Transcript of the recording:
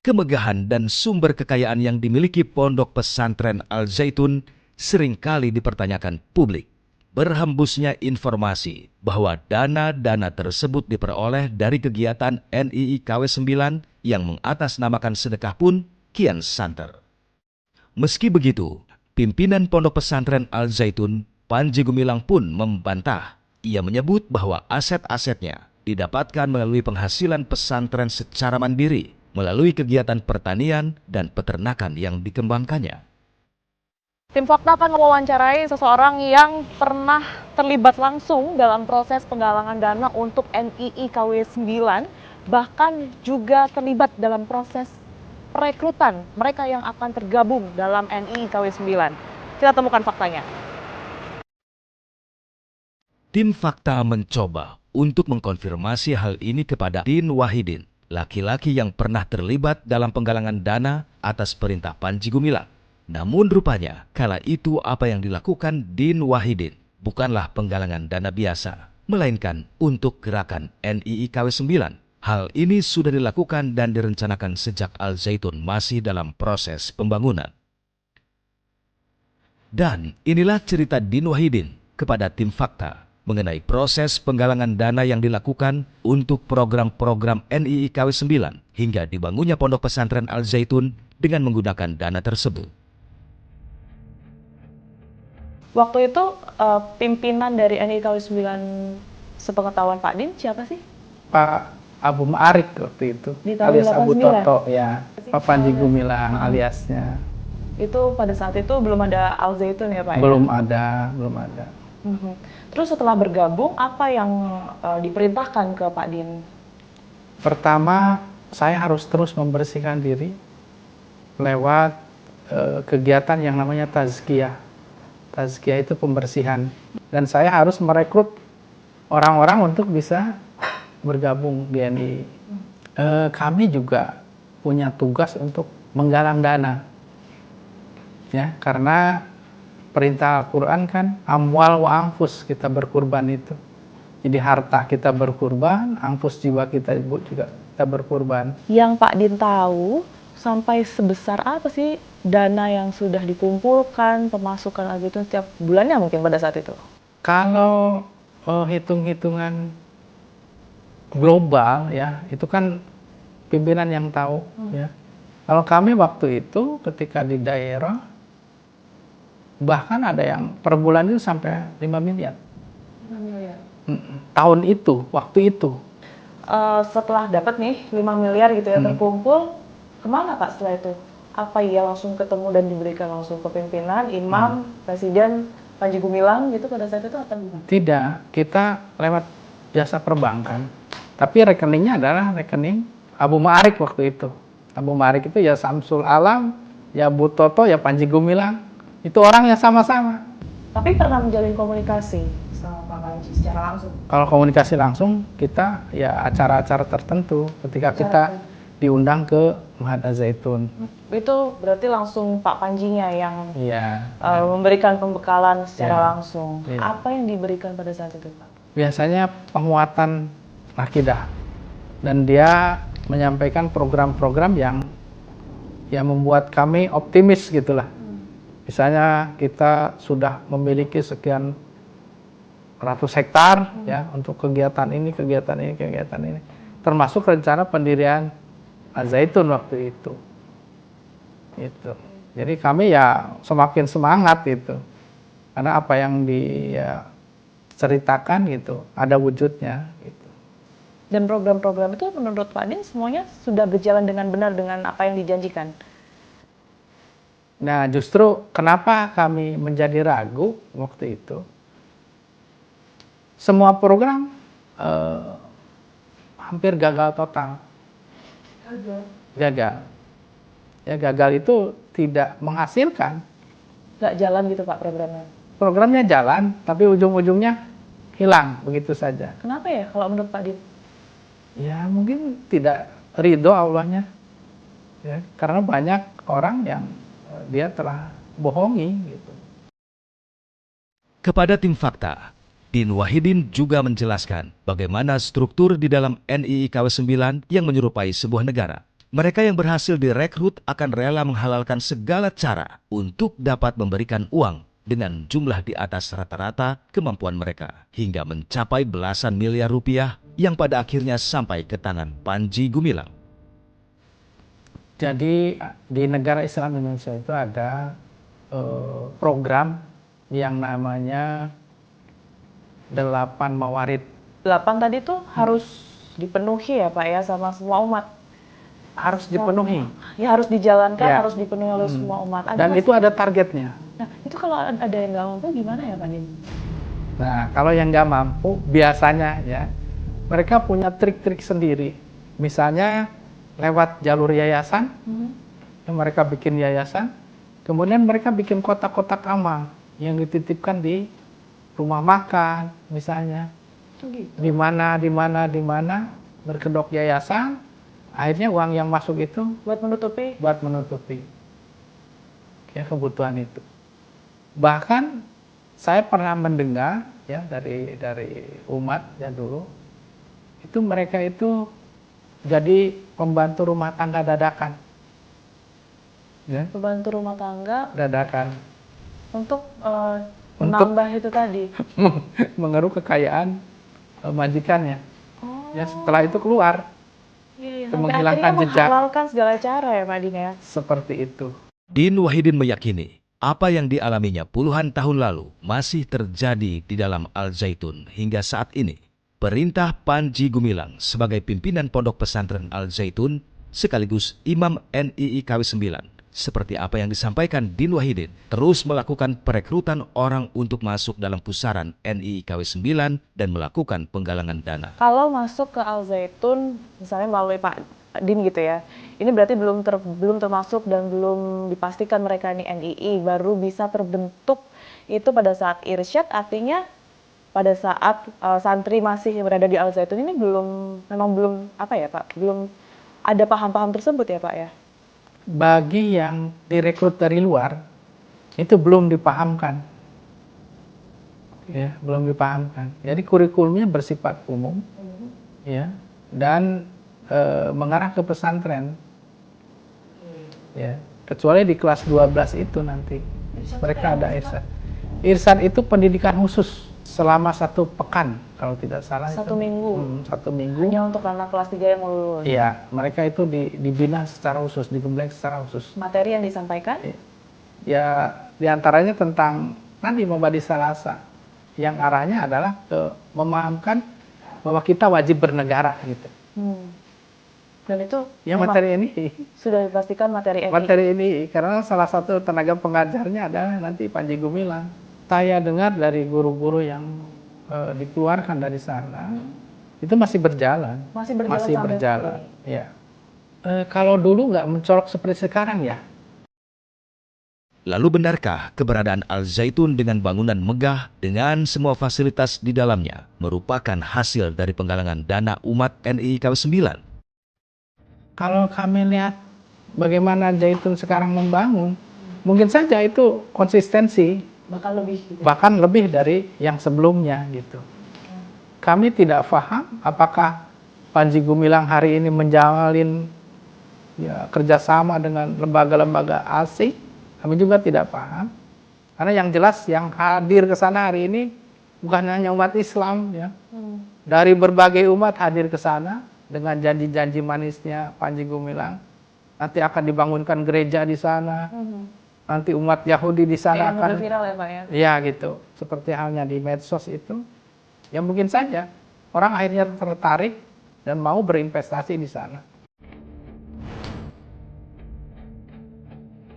Kemegahan dan sumber kekayaan yang dimiliki Pondok Pesantren Al Zaitun seringkali dipertanyakan publik. Berhembusnya informasi bahwa dana-dana tersebut diperoleh dari kegiatan NII KW 9 yang mengatasnamakan sedekah pun kian santer. Meski begitu, pimpinan Pondok Pesantren Al Zaitun, Panji Gumilang pun membantah. Ia menyebut bahwa aset-asetnya didapatkan melalui penghasilan pesantren secara mandiri, melalui kegiatan pertanian dan peternakan yang dikembangkannya. Tim Fakta akan mewawancarai seseorang yang pernah terlibat langsung dalam proses penggalangan dana untuk NII KW 9, bahkan juga terlibat dalam proses perekrutan mereka yang akan tergabung dalam NII KW 9. Kita temukan faktanya. Tim Fakta mencoba untuk mengkonfirmasi hal ini kepada Din Wahidin, laki-laki yang pernah terlibat dalam penggalangan dana atas perintah Panji Gumilang. Namun rupanya, kala itu apa yang dilakukan Din Wahidin bukanlah penggalangan dana biasa, melainkan untuk gerakan NII KW 9. Hal ini sudah dilakukan dan direncanakan sejak Al Zaitun masih dalam proses pembangunan. Dan inilah cerita Din Wahidin kepada Tim Fakta mengenai proses penggalangan dana yang dilakukan untuk program-program NII KW 9 hingga dibangunnya Pondok Pesantren Al Zaitun dengan menggunakan dana tersebut. Waktu itu pimpinan dari NII KW 9 sepengetahuan Pak Din siapa sih? Pak Abu Ma'arik waktu itu, Di tahun alias Abu 89? Toto, ya. Pak Panji Gumilang aliasnya. Itu pada saat itu belum ada Al Zaitun ya Pak? Belum ada. Terus setelah bergabung, apa yang diperintahkan ke Pak Din? Pertama, saya harus terus membersihkan diri lewat kegiatan yang namanya tazkiyah. Tazkiyah itu pembersihan. Dan saya harus merekrut orang-orang untuk bisa bergabung di NII. Kami juga punya tugas untuk menggalang dana. Ya, karena perintah Al-Quran kan amwal wa anfus, kita berkurban itu. Jadi harta kita berkurban, anfus jiwa kita juga kita berkurban. Yang Pak Din tahu sampai sebesar apa sih dana yang sudah dikumpulkan, pemasukan Al Zaitun setiap bulannya mungkin pada saat itu? Kalau hitung-hitungan global ya, itu kan pimpinan yang tahu ya. Kalau kami waktu itu ketika di daerah, bahkan ada yang per bulan itu sampai 5 miliar. 5 miliar. Tahun itu, waktu itu. Setelah dapat nih 5 miliar gitu ya terkumpul, kemana Pak setelah itu? Apa ya langsung ketemu dan diberikan langsung ke pimpinan, imam, presiden, Panji Gumilang gitu pada saat itu atau gimana? Tidak, kita lewat jasa perbankan. Tapi rekeningnya adalah rekening Abu Ma'arik waktu itu. Abu Ma'arik itu ya Samsul Alam, ya Bu Toto, ya Panji Gumilang. Itu orangnya sama-sama. Tapi pernah menjalin komunikasi sama Pak Panji secara langsung? Kalau komunikasi langsung, kita ya acara-acara tertentu ketika kita diundang ke Mahat Al Zaitun. Itu berarti langsung Pak Panjinya yang Iya. memberikan pembekalan secara Iya. langsung. Iya. Apa yang diberikan pada saat itu Pak? Biasanya penguatan akidah. Dan dia menyampaikan program-program yang membuat kami optimis gitulah. Misalnya kita sudah memiliki sekian ratus hektar ya untuk kegiatan ini. Termasuk rencana pendirian Al Zaitun waktu itu. Itu. Jadi kami ya semakin semangat gitu. Karena apa yang diceritakan gitu, ada wujudnya gitu. Dan program-program itu menurut Pak Din semuanya sudah berjalan dengan benar dengan apa yang dijanjikan? Nah, justru kenapa kami menjadi ragu waktu itu? Semua program hampir gagal total. Gagal. Ya, gagal itu tidak menghasilkan. Nggak jalan gitu Pak programnya? Programnya jalan, tapi ujung-ujungnya hilang begitu saja. Kenapa ya kalau menurut Pak Din? Ya, mungkin tidak ridho Allahnya. Ya, karena banyak orang yang dia telah bohongi gitu. Kepada Tim Fakta, Din Wahidin juga menjelaskan bagaimana struktur di dalam NII KW 9 yang menyerupai sebuah negara. Mereka yang berhasil direkrut akan rela menghalalkan segala cara untuk dapat memberikan uang dengan jumlah di atas rata-rata kemampuan mereka hingga mencapai belasan miliar rupiah yang pada akhirnya sampai ke tangan Panji Gumilang. Jadi di negara Islam Indonesia itu ada program yang namanya 8 Mawarid. 8 tadi tuh harus dipenuhi ya Pak ya sama semua umat. Harus dipenuhi. Ya harus dijalankan, Ya. harus dipenuhi oleh semua umat. Dan itu ada targetnya. Nah, itu kalau ada yang nggak mampu gimana ya Pak Din? Nah, kalau yang nggak mampu, biasanya ya, mereka punya trik-trik sendiri. Misalnya lewat jalur yayasan, mereka bikin yayasan, kemudian mereka bikin kotak-kotak amal yang dititipkan di rumah makan, misalnya. Gitu. Di mana, berkedok yayasan, akhirnya uang yang masuk itu Buat menutupi. ya kebutuhan itu. Bahkan saya pernah mendengar ya dari umat ya dulu, itu mereka itu jadi pembantu rumah tangga dadakan. Ya, Pembantu rumah tangga dadakan. untuk Untuk- menambah itu tadi. Mengeruk kekayaan majikannya. Oh. Ya setelah itu keluar Iya, Untuk sampai menghilangkan akhirnya jejak. menghalalkan segala cara ya Pak Din ya. seperti itu. Din Wahidin meyakini apa yang dialaminya puluhan tahun lalu masih terjadi di dalam Al Zaitun hingga saat ini. Perintah Panji Gumilang sebagai pimpinan Pondok Pesantren Al Zaitun sekaligus Imam NII KW 9 seperti apa yang disampaikan Din Wahidin, terus melakukan perekrutan orang untuk masuk dalam pusaran NII KW 9 dan melakukan penggalangan dana. Kalau masuk ke Al Zaitun, misalnya melalui Pak Din gitu ya, ini berarti belum termasuk dan belum dipastikan mereka ini NII, baru bisa terbentuk itu pada saat irsyad, artinya pada saat santri masih berada di Al Zaitun ini memang belum apa ya Pak, belum ada paham-paham tersebut ya Pak ya? Bagi yang direkrut dari luar, itu belum dipahamkan. Ya, belum dipahamkan. Jadi kurikulumnya bersifat umum, ya, dan mengarah ke pesantren. Ya, kecuali di kelas 12 itu nanti mereka ada irsyad. Irsyad itu pendidikan khusus selama 1 pekan kalau tidak salah. 1 itu. minggu. 1 minggu. Hanya untuk anak kelas 3 yang mau lulus. Iya, mereka itu dibina secara khusus, digembleng secara khusus. Materi yang disampaikan? Ya, diantaranya tentang nanti Mubadi Salasa, yang arahnya adalah memahamkan bahwa kita wajib bernegara gitu. Dan itu Ya memang materi ini, sudah dipastikan materi NII. materi ini karena salah satu tenaga pengajarnya adalah nanti Panji Gumilang. Saya dengar dari guru-guru yang dikeluarkan dari sana, itu masih berjalan. Masih berjalan Masih sampai berjalan. saat Ya. Kalau dulu nggak mencolok seperti sekarang ya. Lalu benarkah keberadaan Al Zaitun dengan bangunan megah dengan semua fasilitas di dalamnya merupakan hasil dari penggalangan dana umat NII KW 9? Kalau kami lihat bagaimana Zaitun sekarang membangun, mungkin saja itu konsistensi, bahkan lebih gitu. bahkan lebih dari yang sebelumnya gitu. Kami tidak paham apakah Panji Gumilang hari ini menjalin ya, kerjasama dengan lembaga-lembaga asing. Kami juga tidak paham. Karena yang jelas yang hadir ke sana hari ini bukan hanya umat Islam ya. Dari berbagai umat hadir ke sana dengan janji-janji manisnya Panji Gumilang. Nanti akan dibangunkan gereja di sana. Nanti umat Yahudi di sana Kayak akan udah viral ya Pak ya? ya gitu. Seperti halnya di medsos itu. Ya mungkin saja orang akhirnya tertarik dan mau berinvestasi di sana.